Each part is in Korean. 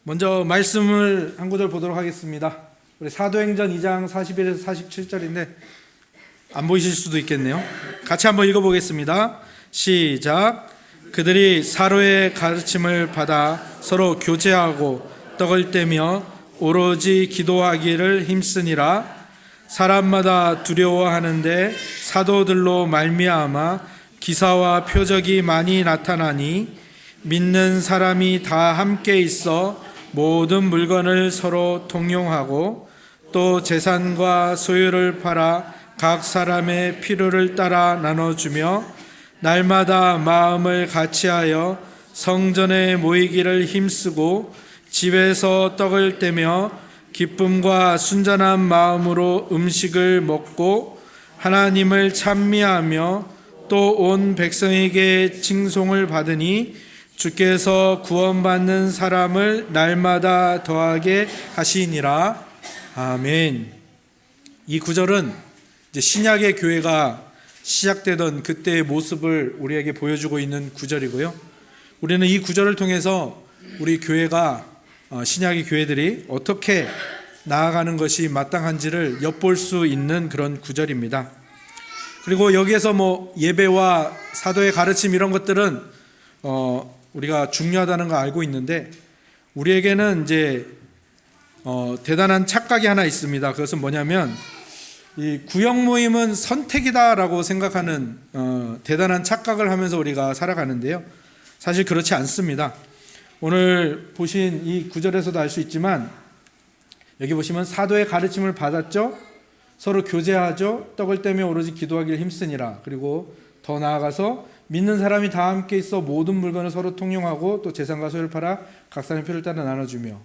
먼저 말씀을 한 구절 보도록 하겠습니다. 우리 사도행전 2장 41에서 47절인데 안 보이실 수도 있겠네요. 같이 한번 읽어보겠습니다. 시작. 그들이 사로의 가르침을 받아 서로 교제하고 떡을 떼며 오로지 기도하기를 힘쓰니라. 사람마다 두려워하는데 사도들로 말미암아 기사와 표적이 많이 나타나니 믿는 사람이 다 함께 있어 모든 물건을 서로 통용하고 또 재산과 소유를 팔아 각 사람의 필요를 따라 나눠주며 날마다 마음을 같이하여 성전에 모이기를 힘쓰고 집에서 떡을 떼며 기쁨과 순전한 마음으로 음식을 먹고 하나님을 찬미하며 또 온 백성에게 칭송을 받으니 주께서 구원받는 사람을 날마다 더하게 하시니라. 아멘. 이 구절은 이제 신약의 교회가 시작되던 그때의 모습을 우리에게 보여주고 있는 구절이고요. 우리는 이 구절을 통해서 우리 교회가 신약의 교회들이 어떻게 나아가는 것이 마땅한지를 엿볼 수 있는 그런 구절입니다. 그리고 여기에서 예배와 사도의 가르침 이런 것들은 우리가 중요하다는 거 알고 있는데 우리에게는 이제 대단한 착각이 하나 있습니다. 그것은 뭐냐면 이 구역 모임은 선택이다라고 생각하는 대단한 착각을 하면서 우리가 살아가는데요. 사실 그렇지 않습니다. 오늘 보신 이 구절에서도 알 수 있지만 여기 보시면 사도의 가르침을 받았죠. 서로 교제하죠. 떡을 떼며 오로지 기도하기를 힘쓰니라. 그리고 더 나아가서 믿는 사람이 다 함께 있어 모든 물건을 서로 통용하고 또 재산과 소유를 팔아 각 사람의 필요를 따라 나눠주며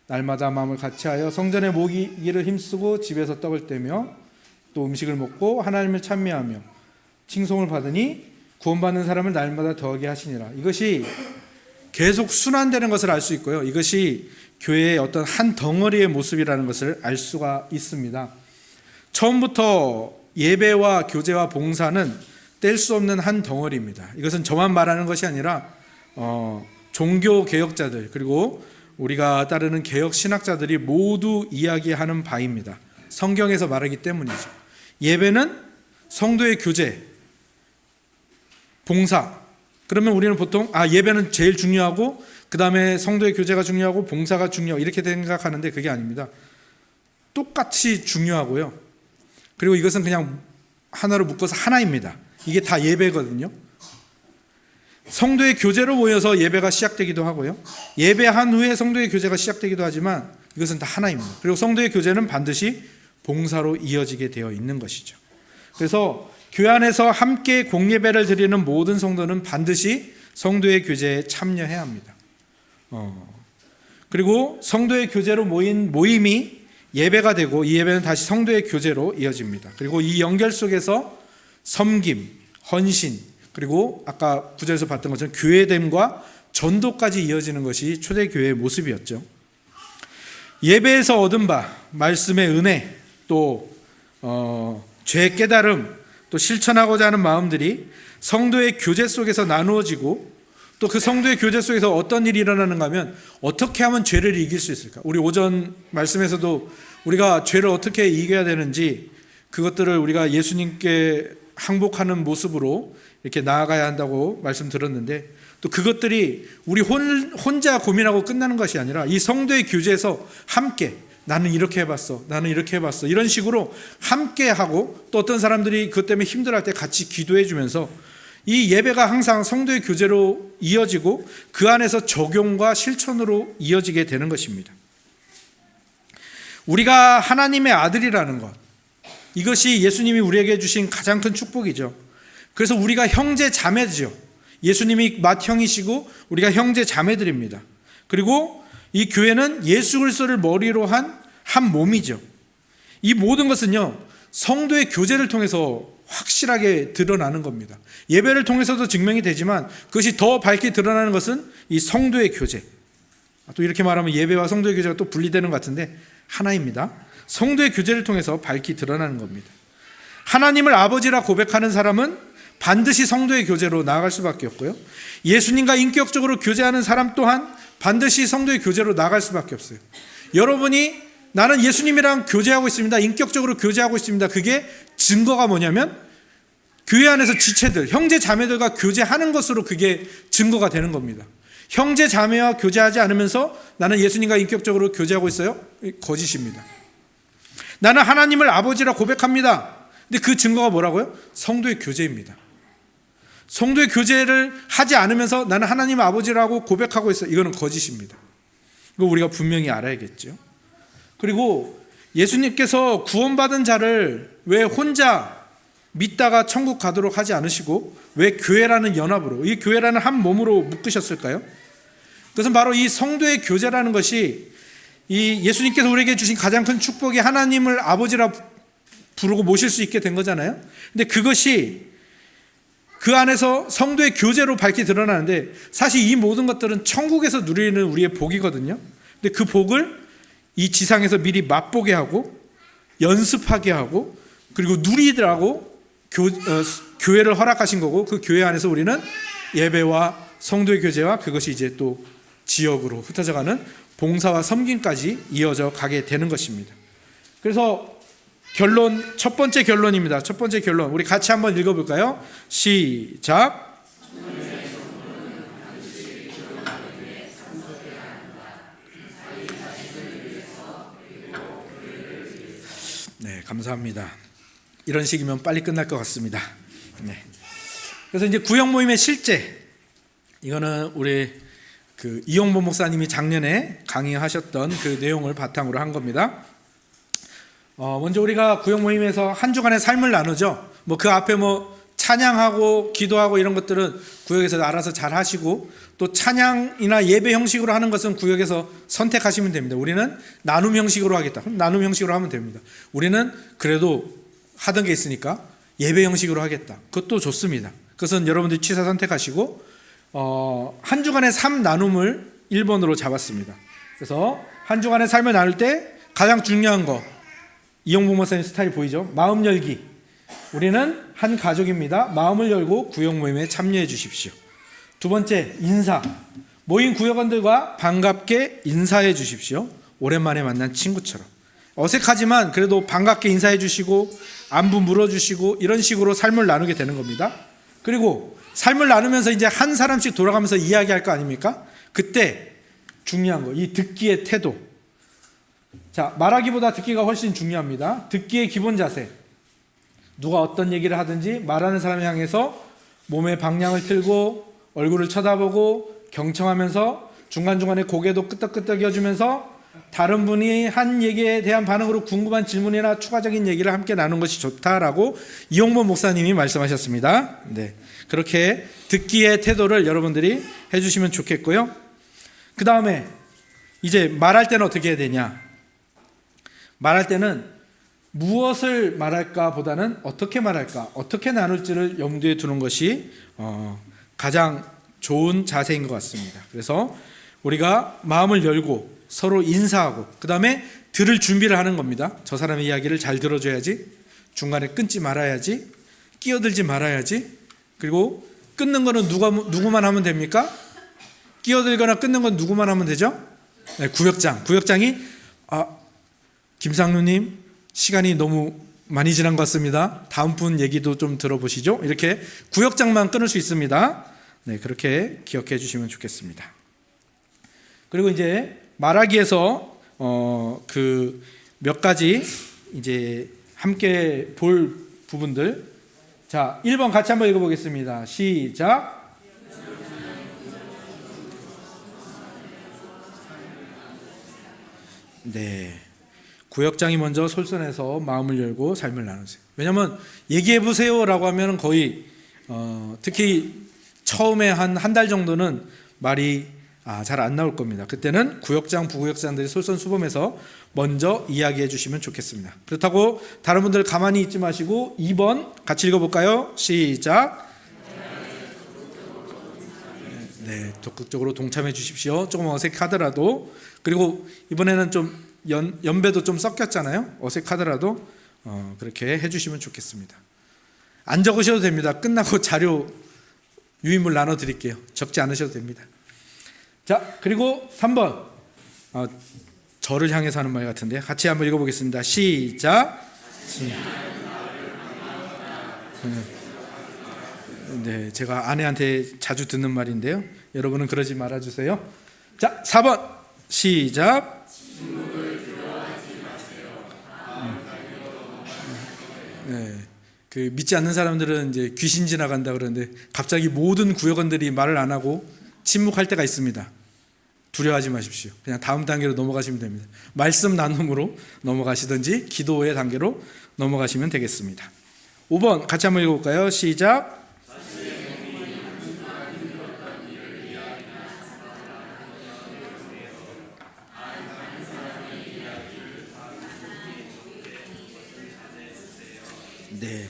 날마다 마음을 같이하여 성전에 모이기를 힘쓰고 집에서 떡을 떼며 또 음식을 먹고 하나님을 찬미하며 칭송을 받으니 구원받는 사람을 날마다 더하게 하시니라. 이것이 계속 순환되는 것을 알 수 있고요. 이것이 교회의 어떤 한 덩어리의 모습이라는 것을 알 수가 있습니다. 처음부터 예배와 교제와 봉사는 뗄 수 없는 한 덩어리입니다. 이것은 저만 말하는 것이 아니라 종교 개혁자들 그리고 우리가 따르는 개혁 신학자들이 모두 이야기하는 바입니다. 성경에서 말하기 때문이죠. 예배는 성도의 교제, 봉사. 그러면 우리는 보통 예배는 제일 중요하고 그 다음에 성도의 교제가 중요하고 봉사가 중요하고 이렇게 생각하는데 그게 아닙니다. 똑같이 중요하고요. 그리고 이것은 그냥 하나로 묶어서 하나입니다. 이게 다 예배거든요. 성도의 교제로 모여서 예배가 시작되기도 하고요. 예배한 후에 성도의 교제가 시작되기도 하지만 이것은 다 하나입니다. 그리고 성도의 교제는 반드시 봉사로 이어지게 되어 있는 것이죠. 그래서 교회 안에서 함께 공예배를 드리는 모든 성도는 반드시 성도의 교제에 참여해야 합니다. 그리고 성도의 교제로 모인 모임이 예배가 되고 이 예배는 다시 성도의 교제로 이어집니다. 그리고 이 연결 속에서 섬김, 헌신, 그리고 아까 구절에서 봤던 것처럼 교회됨과 전도까지 이어지는 것이 초대교회의 모습이었죠. 예배에서 얻은 바, 말씀의 은혜, 또 죄의 깨달음, 또 실천하고자 하는 마음들이 성도의 교제 속에서 나누어지고 또 그 성도의 교제 속에서 어떤 일이 일어나는가 하면 어떻게 하면 죄를 이길 수 있을까? 우리 오전 말씀에서도 우리가 죄를 어떻게 이겨야 되는지 그것들을 우리가 예수님께 항복하는 모습으로 이렇게 나아가야 한다고 말씀 들었는데 또 그것들이 우리 혼자 고민하고 끝나는 것이 아니라 이 성도의 교제에서 함께 나는 이렇게 해봤어, 나는 이렇게 해봤어 이런 식으로 함께 하고 또 어떤 사람들이 그것 때문에 힘들어할 때 같이 기도해 주면서 이 예배가 항상 성도의 교제로 이어지고 그 안에서 적용과 실천으로 이어지게 되는 것입니다. 우리가 하나님의 아들이라는 것, 이것이 예수님이 우리에게 주신 가장 큰 축복이죠. 그래서 우리가 형제 자매죠. 예수님이 맏형이시고 우리가 형제 자매들입니다. 그리고 이 교회는 예수 그리스도를 머리로 한 몸이죠. 이 모든 것은요 성도의 교제를 통해서 확실하게 드러나는 겁니다. 예배를 통해서도 증명이 되지만 그것이 더 밝게 드러나는 것은 이 성도의 교제. 또 이렇게 말하면 예배와 성도의 교제가 또 분리되는 것 같은데 하나입니다. 성도의 교제를 통해서 밝게 드러나는 겁니다. 하나님을 아버지라 고백하는 사람은 반드시 성도의 교제로 나아갈 수밖에 없고요. 예수님과 인격적으로 교제하는 사람 또한 반드시 성도의 교제로 나갈 수밖에 없어요. 여러분이 나는 예수님이랑 교제하고 있습니다, 인격적으로 교제하고 있습니다, 그게 증거가 뭐냐면 교회 안에서 지체들, 형제 자매들과 교제하는 것으로 그게 증거가 되는 겁니다. 형제 자매와 교제하지 않으면서 나는 예수님과 인격적으로 교제하고 있어요? 거짓입니다. 나는 하나님을 아버지라 고백합니다. 근데 그 증거가 뭐라고요? 성도의 교제입니다. 성도의 교제를 하지 않으면서 나는 하나님 아버지라고 고백하고 있어요. 이거는 거짓입니다. 이거 우리가 분명히 알아야겠죠. 그리고 예수님께서 구원받은 자를 왜 혼자 믿다가 천국 가도록 하지 않으시고 왜 교회라는 연합으로, 이 교회라는 한 몸으로 묶으셨을까요? 그것은 바로 이 성도의 교제라는 것이 이 예수님께서 우리에게 주신 가장 큰 축복이 하나님을 아버지라 부르고 모실 수 있게 된 거잖아요. 근데 그것이 그 안에서 성도의 교제로 밝게 드러나는데 사실 이 모든 것들은 천국에서 누리는 우리의 복이거든요. 근데 그 복을 이 지상에서 미리 맛보게 하고 연습하게 하고 그리고 누리더라고 교회를 허락하신 거고, 그 교회 안에서 우리는 예배와 성도의 교제와 그것이 이제 또 지역으로 흩어져가는 봉사와 섬김까지 이어져 가게 되는 것입니다. 그래서 결론, 첫 번째 결론입니다. 첫 번째 결론 우리 같이 한번 읽어볼까요? 시작. 네, 감사합니다. 이런 식이면 빨리 끝날 것 같습니다. 네. 그래서 이제 구역 모임의 실제, 이거는 우리 그 이용보 목사님이 작년에 강의하셨던 그 내용을 바탕으로 한 겁니다. 먼저 우리가 구역 모임에서 한 주간의 삶을 나누죠. 뭐 그 앞에 뭐 찬양하고 기도하고 이런 것들은 구역에서 알아서 잘 하시고, 또 찬양이나 예배 형식으로 하는 것은 구역에서 선택하시면 됩니다. 우리는 나눔 형식으로 하겠다. 그럼 나눔 형식으로 하면 됩니다. 우리는 그래도 하던 게 있으니까 예배 형식으로 하겠다. 그것도 좋습니다. 그것은 여러분들이 취사 선택하시고, 한 주간의 삶 나눔을 1번으로 잡았습니다. 그래서 한 주간의 삶을 나눌 때 가장 중요한 거, 이용보 목사님 스타일 보이죠? 마음 열기. 우리는 한 가족입니다. 마음을 열고 구역 모임에 참여해 주십시오. 두 번째, 인사. 모인 구역원들과 반갑게 인사해 주십시오. 오랜만에 만난 친구처럼. 어색하지만 그래도 반갑게 인사해 주시고 안부 물어주시고 이런 식으로 삶을 나누게 되는 겁니다. 그리고 삶을 나누면서 이제 한 사람씩 돌아가면서 이야기할 거 아닙니까? 그때 중요한 거, 이 듣기의 태도. 자, 말하기보다 듣기가 훨씬 중요합니다. 듣기의 기본 자세. 누가 어떤 얘기를 하든지 말하는 사람을 향해서 몸의 방향을 틀고 얼굴을 쳐다보고 경청하면서 중간중간에 고개도 끄덕끄덕여주면서 다른 분이 한 얘기에 대한 반응으로 궁금한 질문이나 추가적인 얘기를 함께 나누는 것이 좋다라고 이용보 목사님이 말씀하셨습니다. 네, 그렇게 듣기의 태도를 여러분들이 해주시면 좋겠고요. 그 다음에 이제 말할 때는 어떻게 해야 되냐? 말할 때는 무엇을 말할까 보다는 어떻게 말할까, 어떻게 나눌지를 염두에 두는 것이 가장 좋은 자세인 것 같습니다. 그래서 우리가 마음을 열고 서로 인사하고 그 다음에 들을 준비를 하는 겁니다. 저 사람의 이야기를 잘 들어줘야지, 중간에 끊지 말아야지, 끼어들지 말아야지. 그리고 끊는 거는 누구만 하면 됩니까? 끼어들거나 끊는 건 누구만 하면 되죠? 네, 구역장이 김상루님 시간이 너무 많이 지난 것 같습니다. 다음 분 얘기도 좀 들어보시죠. 이렇게 구역장만 끊을 수 있습니다. 네, 그렇게 기억해 주시면 좋겠습니다. 그리고 이제 말하기에서 그 몇 가지 이제 함께 볼 부분들. 자, 1번 같이 한번 읽어보겠습니다. 시작. 네. 구역장이 먼저 솔선해서 마음을 열고 삶을 나누세요. 왜냐하면 얘기해보세요라고 하면 거의 특히 처음에 한 달 정도는 말이 잘 안 나올 겁니다. 그때는 구역장, 부구역장들이 솔선수범해서 먼저 이야기해 주시면 좋겠습니다. 그렇다고 다른 분들 가만히 있지 마시고 2번 같이 읽어볼까요? 시작. 네, 적극적으로 동참해 주십시오. 조금 어색하더라도. 그리고 이번에는 좀 연배도 좀 섞였잖아요. 어색하더라도 그렇게 해주시면 좋겠습니다. 안 적으셔도 됩니다. 끝나고 자료 유인물 나눠드릴게요. 적지 않으셔도 됩니다. 자, 그리고 3번. 저를 향해서 하는 말 같은데 같이 한번 읽어보겠습니다. 시작. 네, 제가 아내한테 자주 듣는 말인데요. 여러분은 그러지 말아주세요. 자, 4번. 시작. 네, 그 믿지 않는 사람들은 이제 귀신 지나간다 그러는데 갑자기 모든 구역원들이 말을 안 하고 침묵할 때가 있습니다. 두려워하지 마십시오. 그냥 다음 단계로 넘어가시면 됩니다. 말씀 나눔으로 넘어가시든지 기도의 단계로 넘어가시면 되겠습니다. 5번 같이 한번 읽어볼까요? 시작. 네,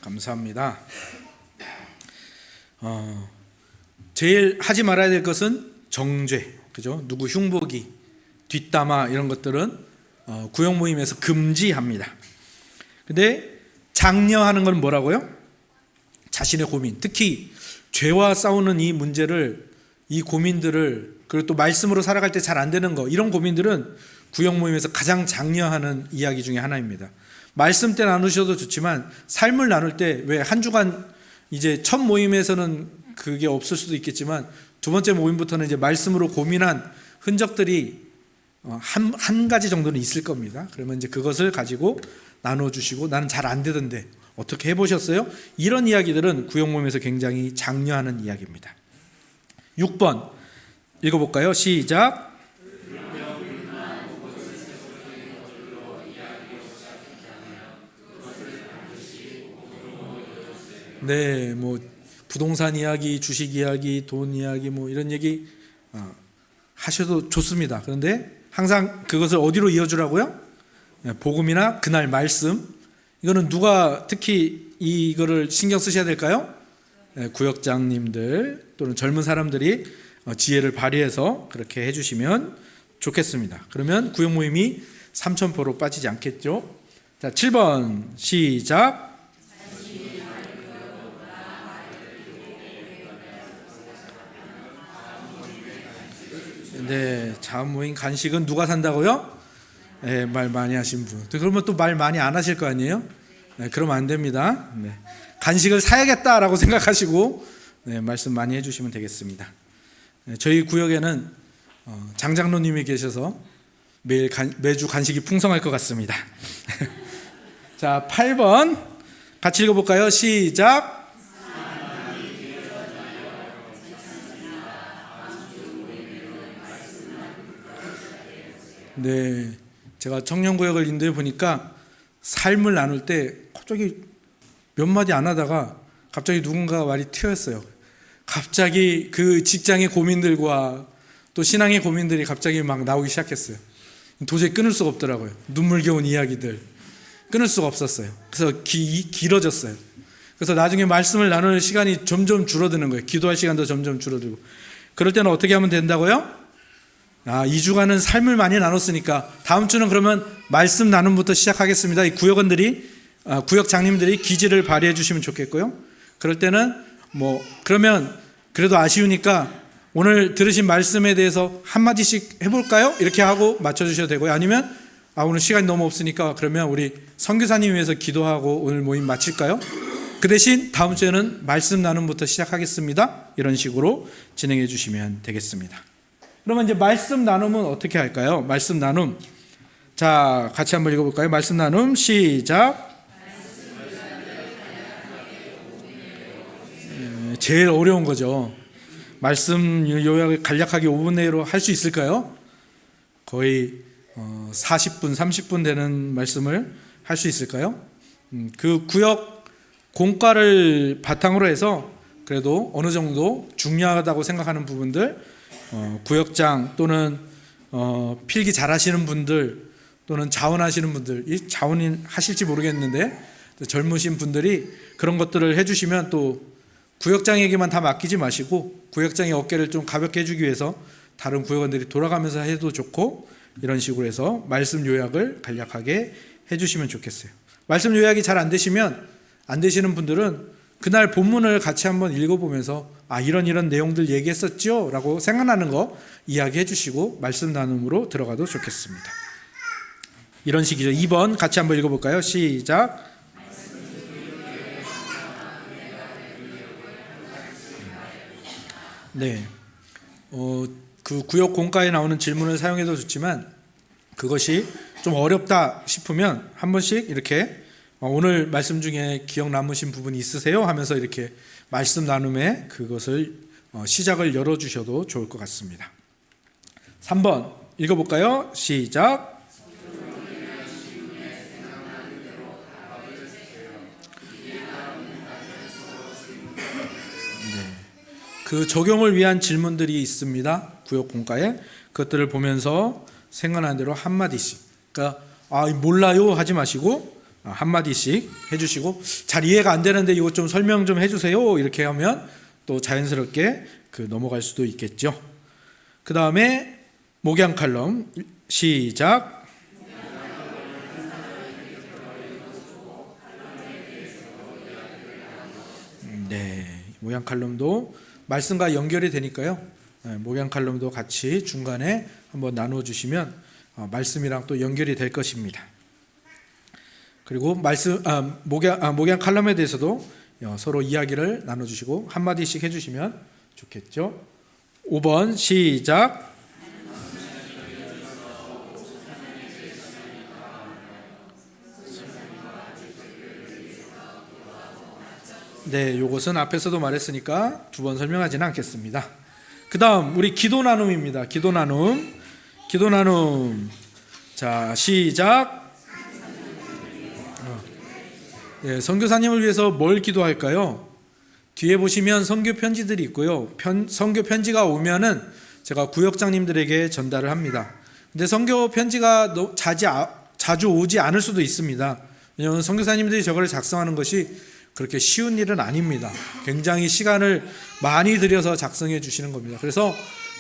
감사합니다. 제일 하지 말아야 될 것은 정죄, 그죠? 누구 흉보기, 뒷담화 이런 것들은 구역 모임에서 금지합니다. 근데 장려하는 건 뭐라고요? 자신의 고민, 특히 죄와 싸우는 이 문제를, 이 고민들을, 그리고 또 말씀으로 살아갈 때 잘 안 되는 거, 이런 고민들은 구역 모임에서 가장 장려하는 이야기 중에 하나입니다. 말씀 때 나누셔도 좋지만 삶을 나눌 때 왜 한 주간 이제 첫 모임에서는 그게 없을 수도 있겠지만 두 번째 모임부터는 이제 말씀으로 고민한 흔적들이 한 가지 정도는 있을 겁니다. 그러면 이제 그것을 가지고 나눠주시고 나는 잘 안 되던데 어떻게 해보셨어요? 이런 이야기들은 구역 모임에서 굉장히 장려하는 이야기입니다. 6번 읽어볼까요? 시작. 네, 뭐 부동산 이야기, 주식 이야기, 돈 이야기 뭐 이런 얘기 하셔도 좋습니다. 그런데 항상 그것을 어디로 이어주라고요? 복음이나 그날 말씀. 이거는 누가 특히 이거를 신경 쓰셔야 될까요? 구역장님들 또는 젊은 사람들이 지혜를 발휘해서 그렇게 해주시면 좋겠습니다. 그러면 구역 모임이 삼천포로 빠지지 않겠죠? 자, 7번 시작. 네, 자음 모임 간식은 누가 산다고요? 네, 말 많이 하신 분. 그러면 또 말 많이 안 하실 거 아니에요? 네, 그러면 안 됩니다. 네, 간식을 사야겠다라고 생각하시고 말씀 많이 해주시면 되겠습니다. 네, 저희 구역에는 장장로님이 계셔서 매주 간식이 풍성할 것 같습니다. 자, 8번 같이 읽어볼까요? 시작. 네, 제가 청년구역을 인도해 보니까 삶을 나눌 때 갑자기 몇 마디 안 하다가 갑자기 누군가 말이 튀었어요. 갑자기 그 직장의 고민들과 또 신앙의 고민들이 갑자기 막 나오기 시작했어요. 도저히 끊을 수가 없더라고요. 눈물겨운 이야기들 끊을 수가 없었어요. 그래서 길어졌어요. 그래서 나중에 말씀을 나눌 시간이 점점 줄어드는 거예요. 기도할 시간도 점점 줄어들고. 그럴 때는 어떻게 하면 된다고요? 2주간은 삶을 많이 나눴으니까 다음 주는 그러면 말씀 나눔부터 시작하겠습니다. 이 구역 장님들이 기지를 발휘해 주시면 좋겠고요. 그럴 때는 그러면 그래도 아쉬우니까 오늘 들으신 말씀에 대해서 한마디씩 해볼까요? 이렇게 하고 맞춰주셔도 되고요. 아니면 오늘 시간이 너무 없으니까 그러면 우리 선교사님 위해서 기도하고 오늘 모임 마칠까요? 그 대신 다음 주에는 말씀 나눔부터 시작하겠습니다. 이런 식으로 진행해 주시면 되겠습니다. 그러면 이제 말씀 나눔은 어떻게 할까요? 말씀 나눔. 자, 같이 한번 읽어볼까요? 말씀 나눔 시작. 제일 어려운 거죠. 말씀 요약을 간략하게 5분 내로 할 수 있을까요? 거의 40분, 30분 되는 말씀을 할 수 있을까요? 그 구역 공과를 바탕으로 해서 그래도 어느 정도 중요하다고 생각하는 부분들, 구역장 또는 필기 잘하시는 분들 또는 자원하시는 분들, 이 자원인 하실지 모르겠는데 젊으신 분들이 그런 것들을 해주시면 또 구역장에게만 다 맡기지 마시고 구역장의 어깨를 좀 가볍게 해주기 위해서 다른 구역원들이 돌아가면서 해도 좋고 이런 식으로 해서 말씀 요약을 간략하게 해주시면 좋겠어요. 말씀 요약이 잘 안 되시면 안 되시는 분들은 그날 본문을 같이 한번 읽어보면서 이런 내용들 얘기했었죠? 라고 생각나는 거 이야기해 주시고 말씀 나눔으로 들어가도 좋겠습니다. 이런 식이죠. 2번 같이 한번 읽어볼까요? 시작. 네. 그 구역 공과에 나오는 질문을 사용해도 좋지만 그것이 좀 어렵다 싶으면 한 번씩 이렇게 오늘 말씀 중에 기억 남으신 부분이 있으세요? 하면서 이렇게 말씀 나눔에 그것을 시작을 열어주셔도 좋을 것 같습니다. 3번 읽어볼까요? 시작. 그 적용을 위한 질문들이 있습니다. 구역 공과에. 그것들을 보면서 생각나는 대로 한마디씩. 그러니까 몰라요 하지 마시고 한마디씩 해주시고 잘 이해가 안 되는데 이것 좀 설명 좀 해주세요. 이렇게 하면 또 자연스럽게 넘어갈 수도 있겠죠. 그 다음에 목양 칼럼 시작. 네, 목양 칼럼도 말씀과 연결이 되니까요. 목양 칼럼도 같이 중간에 한번 나눠주시면 말씀이랑 또 연결이 될 것입니다. 그리고 목양 칼럼에 대해서도 서로 이야기를 나눠주시고 한마디씩 해주시면 좋겠죠. 5번 시작. 네, 요것은 앞에서도 말했으니까 두 번 설명하지는 않겠습니다. 그 다음 우리 기도 나눔입니다. 기도 나눔. 자, 시작. 네, 선교사님을 위해서 뭘 기도할까요? 뒤에 보시면 선교 편지들이 있고요. 선교 편지가 오면은 제가 구역장님들에게 전달을 합니다. 근데 선교 편지가 자주 오지 않을 수도 있습니다. 왜냐하면 선교사님들이 저걸 작성하는 것이 그렇게 쉬운 일은 아닙니다. 굉장히 시간을 많이 들여서 작성해 주시는 겁니다. 그래서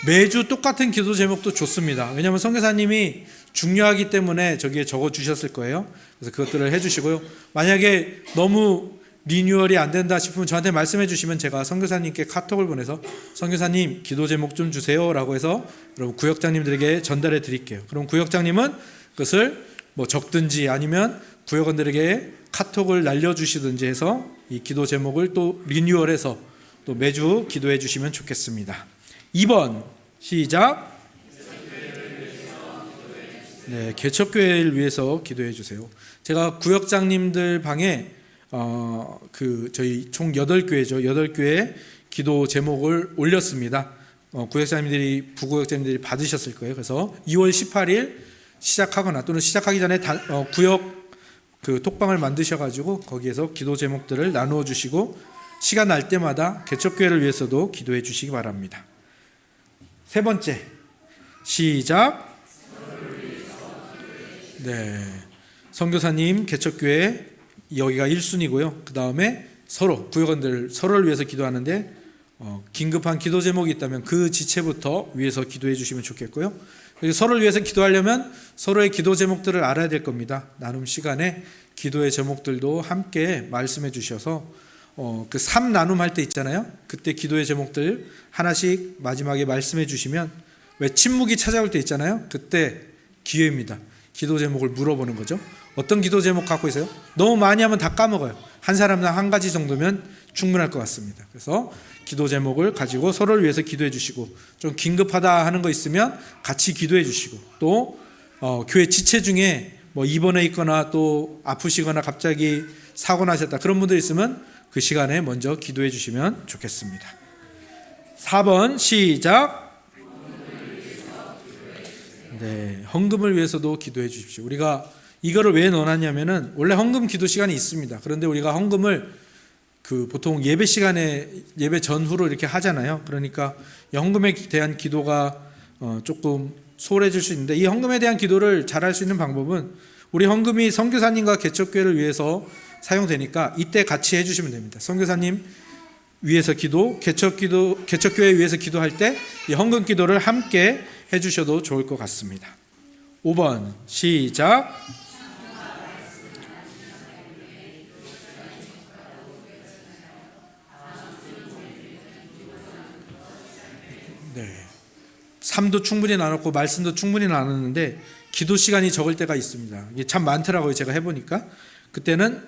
매주 똑같은 기도 제목도 좋습니다. 왜냐하면 선교사님이 중요하기 때문에 저기에 적어 주셨을 거예요. 그래서 그것들을 해주시고요. 만약에 너무 리뉴얼이 안 된다 싶으면 저한테 말씀해 주시면 제가 선교사님께 카톡을 보내서 선교사님 기도 제목 좀 주세요 라고 해서 여러분 구역장님들에게 전달해 드릴게요. 그럼 구역장님은 그것을 적든지 아니면 구역원들에게 카톡을 날려주시든지 해서 이 기도 제목을 또 리뉴얼해서 또 매주 기도해 주시면 좋겠습니다. 2번 시작. 네, 개척교회를 위해서 기도해 주세요. 제가 구역장님들 방에 저희 총 8교회죠. 8교회 기도 제목을 올렸습니다. 부구역장님들이 받으셨을 거예요. 그래서 2월 18일 시작하거나 또는 시작하기 전에 구역 톡방을 만드셔가지고 거기에서 기도 제목들을 나누어 주시고 시간 날 때마다 개척교회를 위해서도 기도해 주시기 바랍니다. 3번째 시작. 네, 선교사님 개척교회 여기가 1순위고요. 그 다음에 구역원들 서로를 위해서 기도하는데 긴급한 기도 제목이 있다면 그 지체부터 위해서 기도해 주시면 좋겠고요. 서로를 위해서 기도하려면 서로의 기도 제목들을 알아야 될 겁니다. 나눔 시간에 기도의 제목들도 함께 말씀해 주셔서 그 3나눔 할 때 있잖아요. 그때 기도의 제목들 하나씩 마지막에 말씀해 주시면 왜 침묵이 찾아올 때 있잖아요. 그때 기회입니다. 기도 제목을 물어보는 거죠. 어떤 기도 제목 갖고 있어요? 너무 많이 하면 다 까먹어요. 한 사람당 한 가지 정도면 충분할 것 같습니다. 그래서 기도 제목을 가지고 서로를 위해서 기도해 주시고 좀 긴급하다 하는 거 있으면 같이 기도해 주시고 또 교회 지체 중에 입원해 있거나 또 아프시거나 갑자기 사고 나셨다 그런 분들 있으면 그 시간에 먼저 기도해 주시면 좋겠습니다. 4번 시작. 네, 헌금을 위해서도 기도해 주십시오. 우리가 이거를 왜 넣어놨냐면은 원래 헌금 기도 시간이 있습니다. 그런데 우리가 헌금을 보통 예배 시간에 예배 전후로 이렇게 하잖아요. 그러니까 헌금에 대한 기도가 조금 소홀해질 수 있는데 이 헌금에 대한 기도를 잘할 수 있는 방법은 우리 헌금이 선교사님과 개척교회를 위해서 사용되니까 이때 같이 해주시면 됩니다. 선교사님 위해서 기도, 개척교회 위해서 기도할 때 이 헌금 기도를 함께 해주셔도 좋을 것 같습니다. 5번 시작. 삶도 충분히 나눴고 말씀도 충분히 나눴는데 기도 시간이 적을 때가 있습니다. 이게 참 많더라고요. 제가 해보니까. 그때는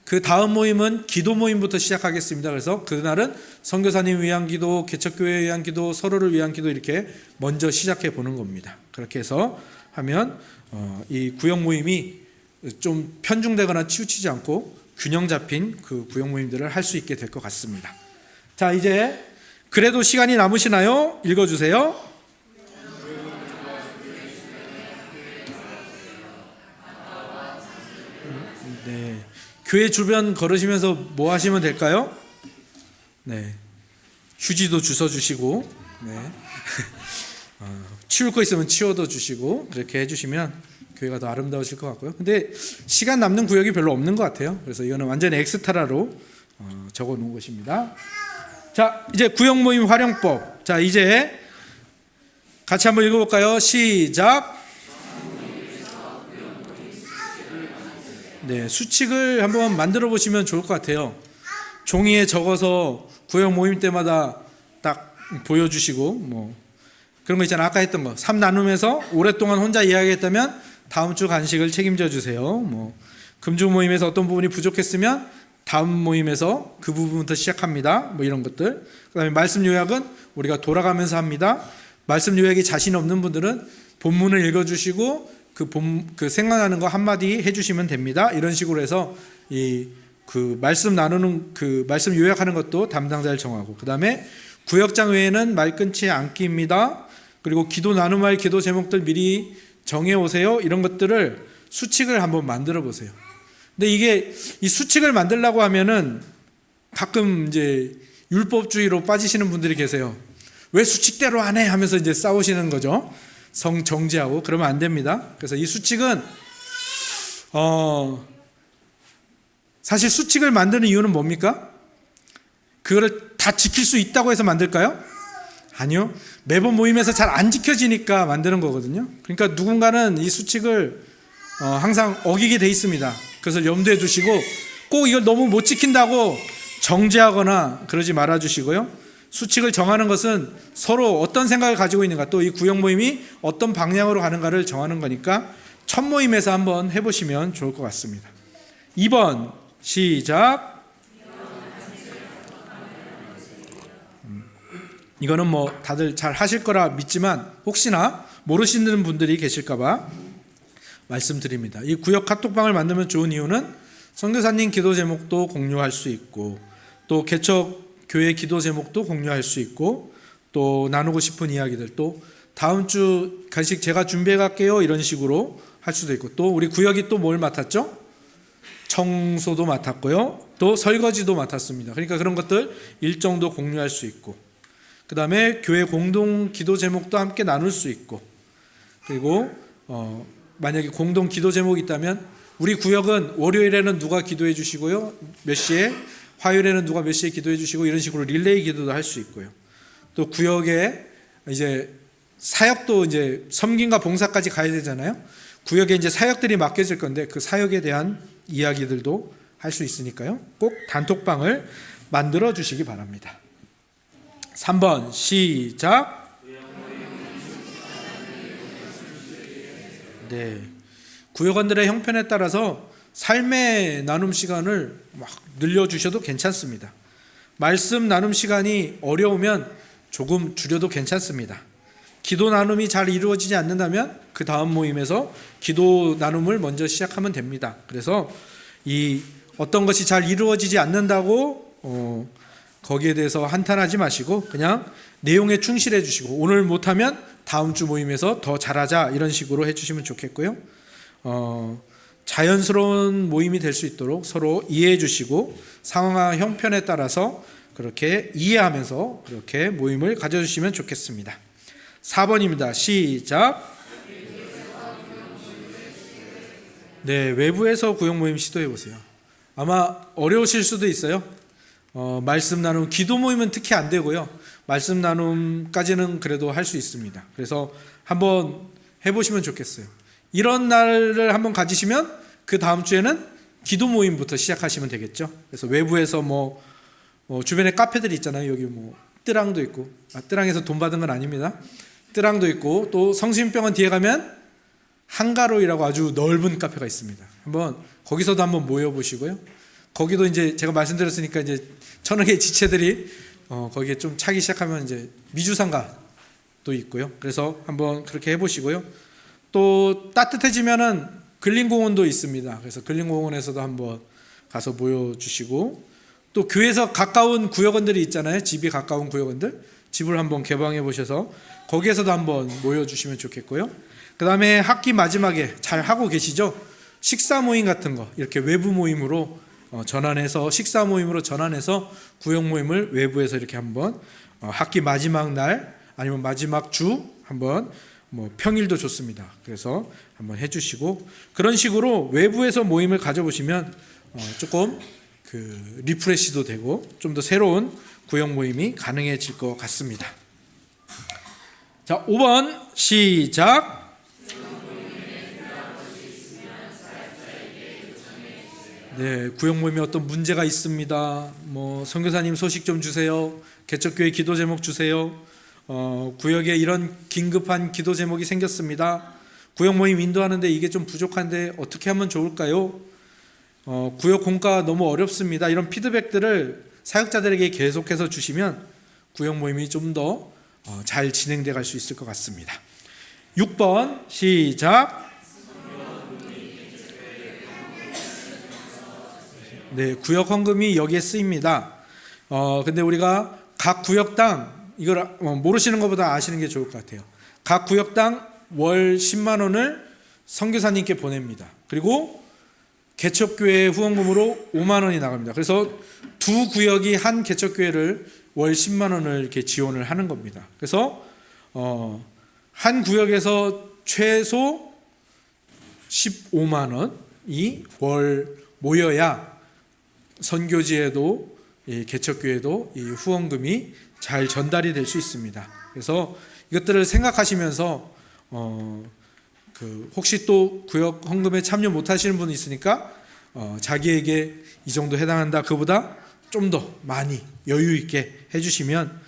그 다음 모임은 기도 모임부터 시작하겠습니다. 그래서 그날은 선교사님 위한 기도, 개척교회 위한 기도, 서로를 위한 기도 이렇게 먼저 시작해 보는 겁니다. 그렇게 해서 하면 이 구역 모임이 좀 편중되거나 치우치지 않고 균형 잡힌 그 구역 모임들을 할 수 있게 될 것 같습니다. 자, 이제 그래도 시간이 남으시나요? 읽어주세요. 네, 교회 주변 걸으시면서 뭐 하시면 될까요? 네, 휴지도 주워 주시고, 네. 치울 거 있으면 치워도 주시고 그렇게 해주시면 교회가 더 아름다워질 것 같고요. 근데 시간 남는 구역이 별로 없는 것 같아요. 그래서 이거는 완전히 엑스트라로 적어 놓은 것입니다. 자, 이제 구역 모임 활용법. 자, 이제 같이 한번 읽어볼까요? 시작. 네, 수칙을 한번 만들어 보시면 좋을 것 같아요. 종이에 적어서 구역 모임 때마다 딱 보여주시고 뭐 그런 거 있잖아요. 아까 했던 거. 3 나눔에서 오랫동안 혼자 이야기했다면 다음 주 간식을 책임져 주세요. 뭐 금주 모임에서 어떤 부분이 부족했으면 다음 모임에서 그 부분부터 시작합니다. 뭐 이런 것들. 그다음에 말씀 요약은 우리가 돌아가면서 합니다. 말씀 요약이 자신 없는 분들은 본문을 읽어주시고 그 생각나는 거 한마디 해주시면 됩니다. 이런 식으로 해서 그 말씀 나누는 그 말씀 요약하는 것도 담당자를 정하고 그다음에 구역장 외에는 말 끊지 않기입니다. 그리고 기도 나눔할 기도 제목들 미리 정해 오세요. 이런 것들을 수칙을 한번 만들어 보세요. 근데 이게 이 수칙을 만들려고 하면은 가끔 이제 율법주의로 빠지시는 분들이 계세요. 왜 수칙대로 안 해? 하면서 이제 싸우시는 거죠. 정지하고 그러면 안 됩니다. 그래서 이 수칙은 사실 수칙을 만드는 이유는 뭡니까? 그거를 다 지킬 수 있다고 해서 만들까요? 아니요. 매번 모임에서 잘 안 지켜지니까 만드는 거거든요. 그러니까 누군가는 이 수칙을 항상 어기게 돼 있습니다. 그래서 염두에 두시고 꼭 이걸 너무 못 지킨다고 정죄하거나 그러지 말아 주시고요. 수칙을 정하는 것은 서로 어떤 생각을 가지고 있는가 또 이 구역 모임이 어떤 방향으로 가는가를 정하는 거니까 첫 모임에서 한번 해보시면 좋을 것 같습니다. 2번 시작. 이거는 뭐 다들 잘 하실 거라 믿지만 혹시나 모르시는 분들이 계실까봐 말씀드립니다. 이 구역 카톡방을 만들면 좋은 이유는 선교사님 기도 제목도 공유할 수 있고 또 개척 교회 기도 제목도 공유할 수 있고 또 나누고 싶은 이야기들 또 다음 주 간식 제가 준비해 갈게요 이런 식으로 할 수도 있고 또 우리 구역이 또 뭘 맡았죠? 청소도 맡았고요. 또 설거지도 맡았습니다. 그러니까 그런 것들 일정도 공유할 수 있고 그 다음에 교회 공동 기도 제목도 함께 나눌 수 있고 그리고 만약에 공동 기도 제목이 있다면 우리 구역은 월요일에는 누가 기도해 주시고요 몇 시에 화요일에는 누가 몇 시에 기도해 주시고 이런 식으로 릴레이 기도도 할 수 있고요. 또 구역에 이제 사역도 이제 섬김과 봉사까지 가야 되잖아요. 구역에 이제 사역들이 맡겨질 건데 그 사역에 대한 이야기들도 할 수 있으니까요. 꼭 단톡방을 만들어 주시기 바랍니다. 3번 시작. 네, 구역원들의 형편에 따라서 삶의 나눔 시간을 막 늘려주셔도 괜찮습니다. 말씀 나눔 시간이 어려우면 조금 줄여도 괜찮습니다. 기도 나눔이 잘 이루어지지 않는다면 그 다음 모임에서 기도 나눔을 먼저 시작하면 됩니다. 그래서 이 어떤 것이 잘 이루어지지 않는다고 거기에 대해서 한탄하지 마시고 그냥 내용에 충실해 주시고 오늘 못하면 다음 주 모임에서 더 잘하자 이런 식으로 해주시면 좋겠고요. 자연스러운 모임이 될 수 있도록 서로 이해해 주시고 상황과 형편에 따라서 그렇게 이해하면서 그렇게 모임을 가져주시면 좋겠습니다. 4번입니다. 시작. 네, 외부에서 구역 모임 시도해 보세요. 아마 어려우실 수도 있어요. 말씀 나눔, 기도 모임은 특히 안 되고요. 말씀 나눔까지는 그래도 할 수 있습니다. 그래서 한번 해보시면 좋겠어요. 이런 날을 한번 가지시면 그 다음 주에는 기도 모임부터 시작하시면 되겠죠. 그래서 외부에서 뭐 주변에 카페들이 있잖아요. 여기 뭐 뜨랑도 있고, 뜨랑에서 돈 받은 건 아닙니다. 뜨랑도 있고, 또 성심병원 뒤에 가면 한가로이라고 아주 넓은 카페가 있습니다. 한번 거기서도 한번 모여보시고요. 거기도 이제 제가 말씀드렸으니까 이제 천억의 지체들이 거기에 좀 차기 시작하면 이제 미주상가도 있고요. 그래서 한번 그렇게 해보시고요. 또 따뜻해지면은 근린공원도 있습니다. 그래서 근린공원에서도 한번 가서 모여주시고, 또 교회에서 가까운 구역원들이 있잖아요. 집이 가까운 구역원들, 집을 한번 개방해 보셔서 거기에서도 한번 모여주시면 좋겠고요. 그 다음에 학기 마지막에 잘 하고 계시죠? 식사 모임 같은 거 이렇게 외부 모임으로 전환해서, 식사 모임으로 전환해서 구역 모임을 외부에서 이렇게 한번 학기 마지막 날 아니면 마지막 주 한번 뭐 평일도 좋습니다. 그래서 한번 해주시고, 그런 식으로 외부에서 모임을 가져보시면 조금 그 리프레시도 되고 좀 더 새로운 구역 모임이 가능해질 것 같습니다. 자, 5번 시작. 네, 구역 모임에 어떤 문제가 있습니다. 뭐 선교사님 소식 좀 주세요. 개척교회 기도 제목 주세요. 구역에 이런 긴급한 기도 제목이 생겼습니다. 구역 모임 인도하는데 이게 좀 부족한데 어떻게 하면 좋을까요? 구역 공과가 너무 어렵습니다. 이런 피드백들을 사역자들에게 계속해서 주시면 구역 모임이 좀 더 잘 진행돼 갈 수 있을 것 같습니다. 6번 시작. 네, 구역 헌금이 여기에 쓰입니다. 근데 우리가 각 구역당, 이걸 모르시는 것보다 아시는 게 좋을 것 같아요. 각 구역당 월 10만 원을 선교사님께 보냅니다. 그리고 개척교회 후원금으로 5만 원이 나갑니다. 그래서 두 구역이 한 개척교회를 월 10만 원을 이렇게 지원을 하는 겁니다. 그래서 한 구역에서 최소 15만 원이 월 모여야 선교지에도 개척교회도 이 후원금이 잘 전달이 될 수 있습니다. 그래서 이것들을 생각하시면서 혹시 또 구역 헌금에 참여 못하시는 분이 있으니까 자기에게 이 정도 해당한다, 그보다 좀 더 많이 여유 있게 해주시면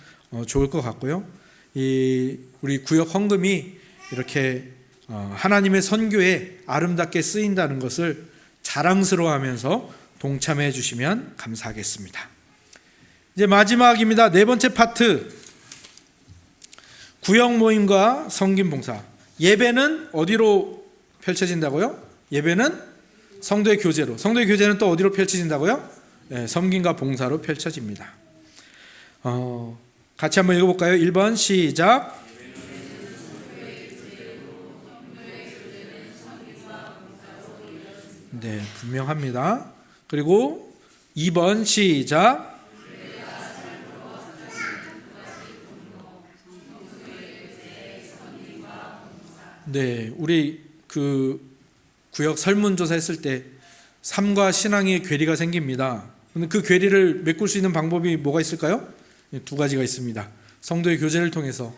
좋을 것 같고요. 우리 구역 헌금이 이렇게 하나님의 선교에 아름답게 쓰인다는 것을 자랑스러워하면서 동참해 주시면 감사하겠습니다. 이제 마지막입니다. 네 번째 파트, 구역 모임과 성김 봉사. 예배는 어디로 펼쳐진다고요? 예배는 성도의 교제로. 성도의 교제는 또 어디로 펼쳐진다고요? 네, 섬김과 봉사로 펼쳐집니다. 같이 한번 읽어볼까요? 1번 시작. 네, 분명합니다. 그리고 2번 시작. 네, 우리 그 구역 설문조사 했을 때 삶과 신앙의 괴리가 생깁니다. 근데 그 괴리를 메꿀 수 있는 방법이 뭐가 있을까요? 두 가지가 있습니다. 성도의 교제를 통해서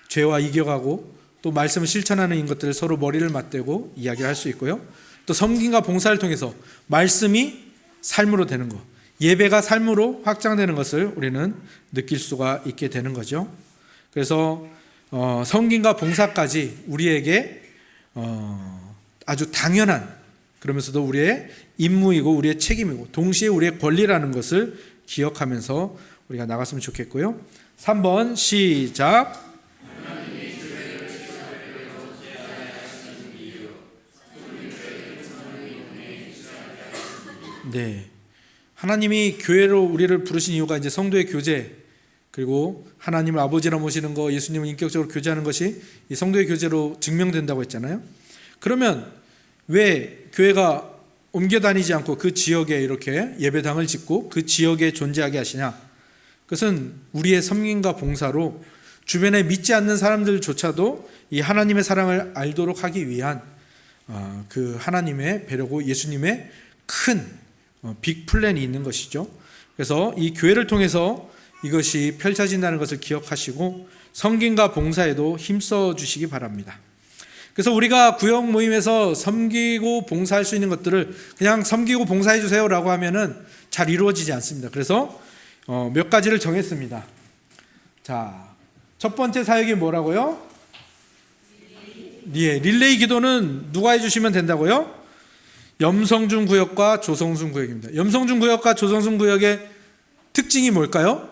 죄와 이겨가고, 또 말씀을 실천하는 것들을 서로 머리를 맞대고 이야기할 수 있고요. 또 섬김과 봉사를 통해서 말씀이 삶으로 되는 것, 예배가 삶으로 확장되는 것을 우리는 느낄 수가 있게 되는 거죠. 그래서 섬김과 봉사까지 우리에게 아주 당연한, 그러면서도 우리의 임무이고 우리의 책임이고 동시에 우리의 권리라는 것을 기억하면서 우리가 나갔으면 좋겠고요. 3번 시작. 네, 하나님이 교회로 우리를 부르신 이유가 이제 성도의 교제, 그리고 하나님을 아버지라 모시는 거, 예수님을 인격적으로 교제하는 것이 이 성도의 교제로 증명된다고 했잖아요. 그러면 왜 교회가 옮겨 다니지 않고 그 지역에 이렇게 예배당을 짓고 그 지역에 존재하게 하시냐? 그것은 우리의 섬김과 봉사로 주변에 믿지 않는 사람들조차도 이 하나님의 사랑을 알도록 하기 위한 그 하나님의 배려고 예수님의 큰 빅 플랜이 있는 것이죠. 그래서 이 교회를 통해서 이것이 펼쳐진다는 것을 기억하시고 섬김과 봉사에도 힘써 주시기 바랍니다. 그래서 우리가 구역 모임에서 섬기고 봉사할 수 있는 것들을 그냥 섬기고 봉사해 주세요라고 하면은 잘 이루어지지 않습니다. 그래서 몇 가지를 정했습니다. 자, 첫 번째 사역이 뭐라고요? 예, 릴레이 기도는 누가 해주시면 된다고요? 염성중 구역과 조성중 구역입니다. 염성중 구역과 조성중 구역의 특징이 뭘까요?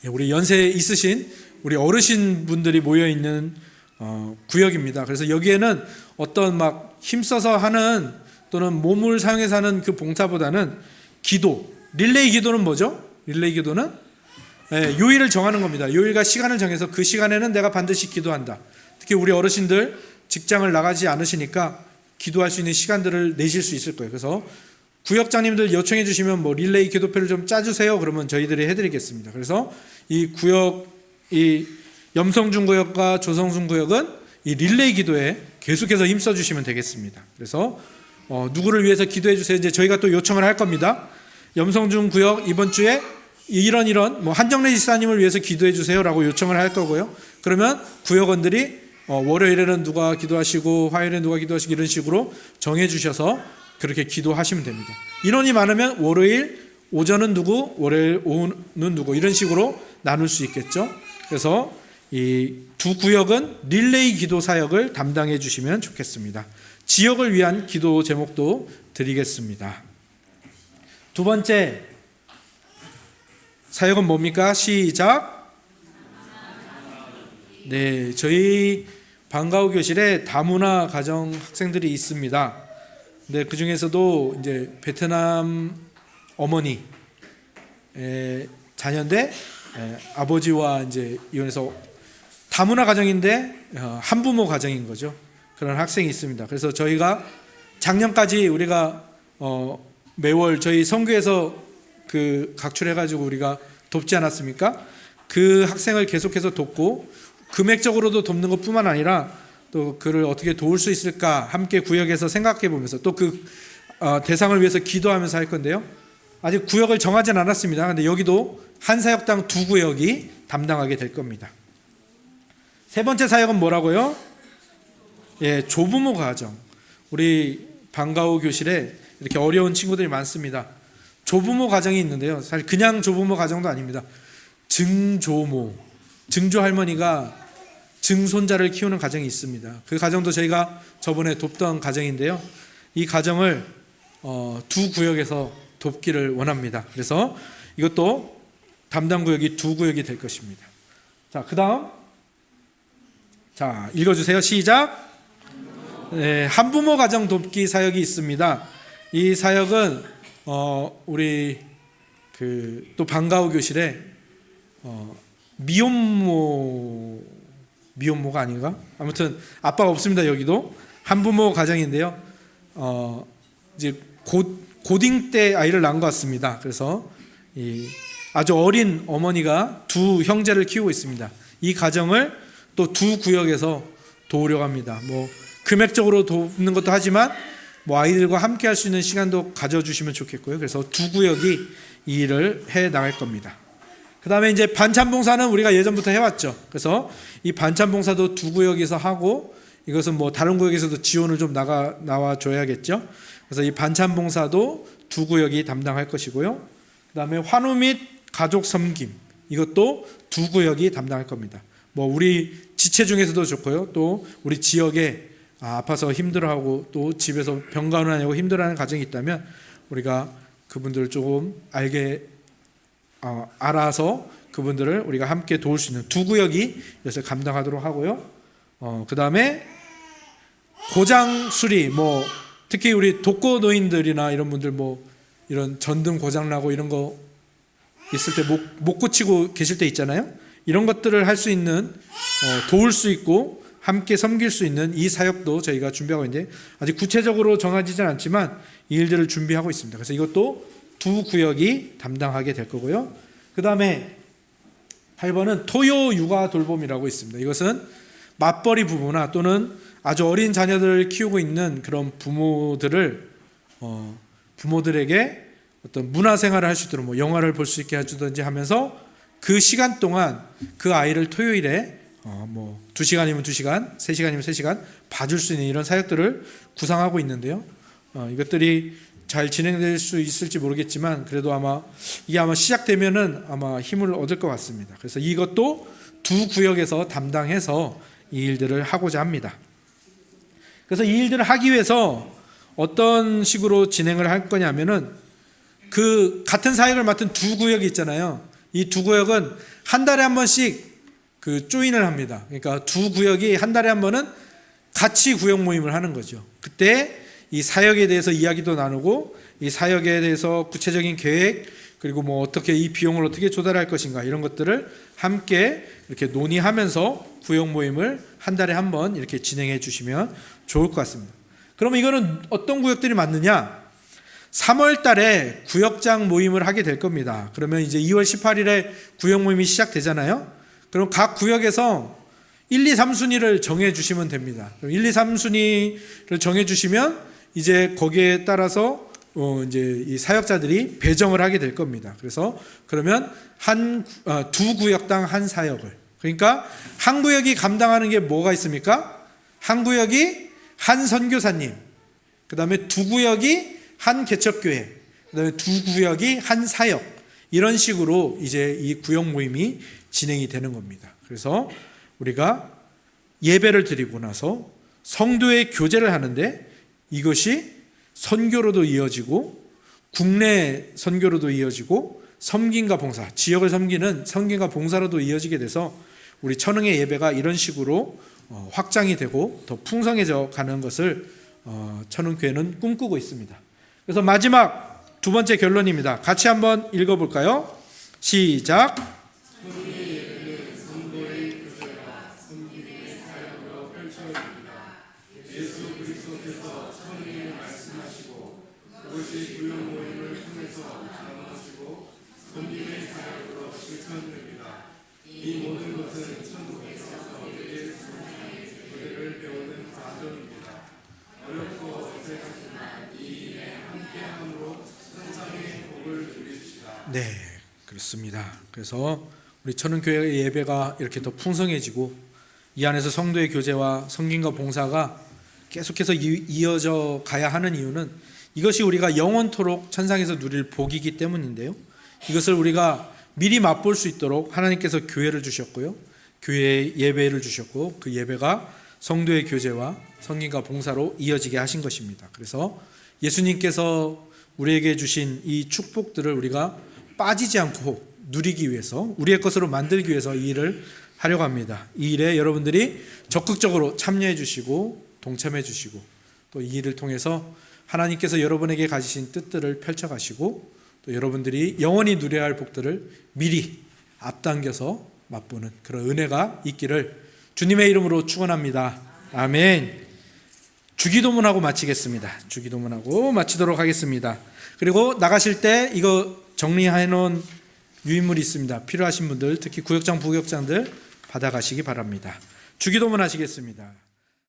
우리 연세 있으신 우리 어르신 분들이 모여 있는 구역입니다. 그래서 여기에는 어떤 막 힘써서 하는 또는 몸을 사용해서 하는 그 봉사보다는 기도, 릴레이 기도는 뭐죠? 릴레이 기도는 요일을 정하는 겁니다. 요일과 시간을 정해서 그 시간에는 내가 반드시 기도한다. 특히 우리 어르신들 직장을 나가지 않으시니까 기도할 수 있는 시간들을 내실 수 있을 거예요. 그래서 구역장님들 요청해 주시면 뭐 릴레이 기도표를 좀 짜주세요. 그러면 저희들이 해드리겠습니다. 그래서 이 구역, 이 염성중 구역과 조성중 구역은 이 릴레이 기도에 계속해서 힘써 주시면 되겠습니다. 그래서 누구를 위해서 기도해 주세요. 이제 저희가 또 요청을 할 겁니다. 염성중 구역 이번 주에 이런 뭐 한정래 지사님을 위해서 기도해 주세요라고 요청을 할 거고요. 그러면 구역원들이 월요일에는 누가 기도하시고 화요일에 누가 기도하시고 이런 식으로 정해 주셔서 그렇게 기도하시면 됩니다. 인원이 많으면 월요일 오전은 누구, 월요일 오후는 누구 이런 식으로 나눌 수 있겠죠. 그래서 이 두 구역은 릴레이 기도 사역을 담당해 주시면 좋겠습니다. 지역을 위한 기도 제목도 드리겠습니다. 두 번째 사역은 뭡니까? 시작. 네, 저희 방과후 교실에 다문화 가정 학생들이 있습니다. 네, 그 중에서도 이제 베트남 어머니 자녀인데 아버지와 이제 이혼해서 다문화 가정인데 한부모 가정인 거죠. 그런 학생이 있습니다. 그래서 저희가 작년까지 우리가 매월 저희 선교에서 그 각출해가지고 우리가 돕지 않았습니까? 그 학생을 계속해서 돕고 금액적으로도 돕는 것뿐만 아니라 또 그를 어떻게 도울 수 있을까 함께 구역에서 생각해 보면서 또 그 대상을 위해서 기도하면서 할 건데요. 아직 구역을 정하진 않았습니다. 근데 여기도 한 사역당 두 구역이 담당하게 될 겁니다. 세 번째 사역은 뭐라고요? 예, 조부모 가정. 우리 방과후 교실에 이렇게 어려운 친구들이 많습니다. 조부모 가정이 있는데요. 사실 그냥 조부모 가정도 아닙니다. 증조모, 증조 할머니가 증손자를 키우는 가정이 있습니다. 그 가정도 저희가 저번에 돕던 가정인데요. 이 가정을 두 구역에서 돕기를 원합니다. 그래서 이것도 담당 구역이 두 구역이 될 것입니다. 자, 그 다음 자 읽어주세요. 시작. 네, 한부모 가정 돕기 사역이 있습니다. 이 사역은 우리 그 또 방과후 교실에 미혼모가 아닌가? 아무튼 아빠가 없습니다. 여기도 한부모 가정인데요. 이제 고딩 때 아이를 낳은 것 같습니다. 그래서 아주 어린 어머니가 두 형제를 키우고 있습니다. 이 가정을 또 두 구역에서 도우려고 합니다. 뭐 금액적으로 돕는 것도 하지만 뭐 아이들과 함께 할 수 있는 시간도 가져주시면 좋겠고요. 그래서 두 구역이 이 일을 해 나갈 겁니다. 그 다음에 이제 반찬 봉사는 우리가 예전부터 해왔죠. 그래서 이 반찬 봉사도 두 구역에서 하고 이것은 뭐 다른 구역에서도 지원을 좀 나와줘야겠죠. 그래서 이 반찬 봉사도 두 구역이 담당할 것이고요. 그 다음에 환우 및 가족 섬김 이것도 두 구역이 담당할 겁니다. 뭐 우리 지체 중에서도 좋고요. 또 우리 지역에 아파서 힘들어하고 또 집에서 병간호하냐고 힘들어하는 가정이 있다면 우리가 그분들을 조금 알아서 그분들을 우리가 함께 도울 수 있는 두 구역이 이것을 감당하도록 하고요. 그 다음에 고장 수리 뭐 특히 우리 독거 노인들이나 이런 분들 뭐 이런 전등 고장 나고 이런 거 있을 때 못 고치고 계실 때 있잖아요. 이런 것들을 할 수 있는 도울 수 있고 함께 섬길 수 있는 이 사역도 저희가 준비하고 있는데 아직 구체적으로 정해지진 않지만 이 일들을 준비하고 있습니다. 그래서 이것도 두 구역이 담당하게 될 거고요. 그 다음에 8번은 토요 육아 돌봄이라고 있습니다. 이것은 맞벌이 부부나 또는 아주 어린 자녀들을 키우고 있는 그런 부모들에게 어떤 문화생활을 할 수 있도록 뭐 영화를 볼 수 있게 해주든지 하면서 그 시간 동안 그 아이를 토요일에 뭐 2시간이면 2시간, 3시간이면 3시간 봐줄 수 있는 이런 사역들을 구상하고 있는데요. 이것들이 잘 진행될 수 있을지 모르겠지만 그래도 이게 아마 시작되면은 아마 힘을 얻을 것 같습니다. 그래서 이것도 두 구역에서 담당해서 이 일들을 하고자 합니다. 그래서 이 일들을 하기 위해서 어떤 식으로 진행을 할 거냐면은 그 같은 사역을 맡은 두 구역이 있잖아요. 이 두 구역은 한 달에 한 번씩 그 조인을 합니다. 그러니까 두 구역이 한 달에 한 번은 같이 구역 모임을 하는 거죠. 그때 이 사역에 대해서 이야기도 나누고 이 사역에 대해서 구체적인 계획 그리고 뭐 어떻게 이 비용을 어떻게 조달할 것인가 이런 것들을 함께 이렇게 논의하면서 구역 모임을 한 달에 한 번 이렇게 진행해 주시면 좋을 것 같습니다. 그러면 이거는 어떤 구역들이 맞느냐? 3월 달에 구역장 모임을 하게 될 겁니다. 그러면 이제 2월 18일에 구역 모임이 시작되잖아요. 그럼 각 구역에서 1, 2, 3순위를 정해 주시면 됩니다. 그럼 1, 2, 3순위를 정해 주시면 이제 거기에 따라서 이제 이 사역자들이 배정을 하게 될 겁니다. 그래서 그러면 두 구역당 한 사역을, 그러니까 한 구역이 감당하는 게 뭐가 있습니까? 한 구역이 한 선교사님, 그 다음에 두 구역이 한 개척교회, 그 다음에 두 구역이 한 사역, 이런 식으로 이제 이 구역 모임이 진행이 되는 겁니다. 그래서 우리가 예배를 드리고 나서 성도의 교제를 하는데 이것이 선교로도 이어지고 국내 선교로도 이어지고 섬김과 봉사, 지역을 섬기는 섬김과 봉사로도 이어지게 돼서 우리 천흥의 예배가 이런 식으로 확장이 되고 더 풍성해져 가는 것을 천흥교회는 꿈꾸고 있습니다. 그래서 마지막 두 번째 결론입니다. 같이 한번 읽어볼까요? 시작. 네, 그렇습니다. 그래서 우리 천흥교회 예배가 이렇게 더 풍성해지고 이 안에서 성도의 교제와 섬김과 봉사가 계속해서 이어져 가야 하는 이유는 이것이 우리가 영원토록 천상에서 누릴 복이기 때문인데요. 이것을 우리가 미리 맛볼 수 있도록 하나님께서 교회를 주셨고요. 교회에 예배를 주셨고 그 예배가 성도의 교제와 섬김과 봉사로 이어지게 하신 것입니다. 그래서 예수님께서 우리에게 주신 이 축복들을 우리가 빠지지 않고 누리기 위해서 우리의 것으로 만들기 위해서 이 일을 하려고 합니다. 이 일에 여러분들이 적극적으로 참여해 주시고 동참해 주시고 또 이 일을 통해서 하나님께서 여러분에게 가지신 뜻들을 펼쳐가시고 또 여러분들이 영원히 누려야 할 복들을 미리 앞당겨서 맛보는 그런 은혜가 있기를 주님의 이름으로 축원합니다. 아멘. 주기도문하고 마치겠습니다. 주기도문하고 마치도록 하겠습니다. 그리고 나가실 때 이거 정리해 놓은 유인물이 있습니다. 필요하신 분들 특히 구역장 부구역장들 받아가시기 바랍니다. 주기도문 하시겠습니다.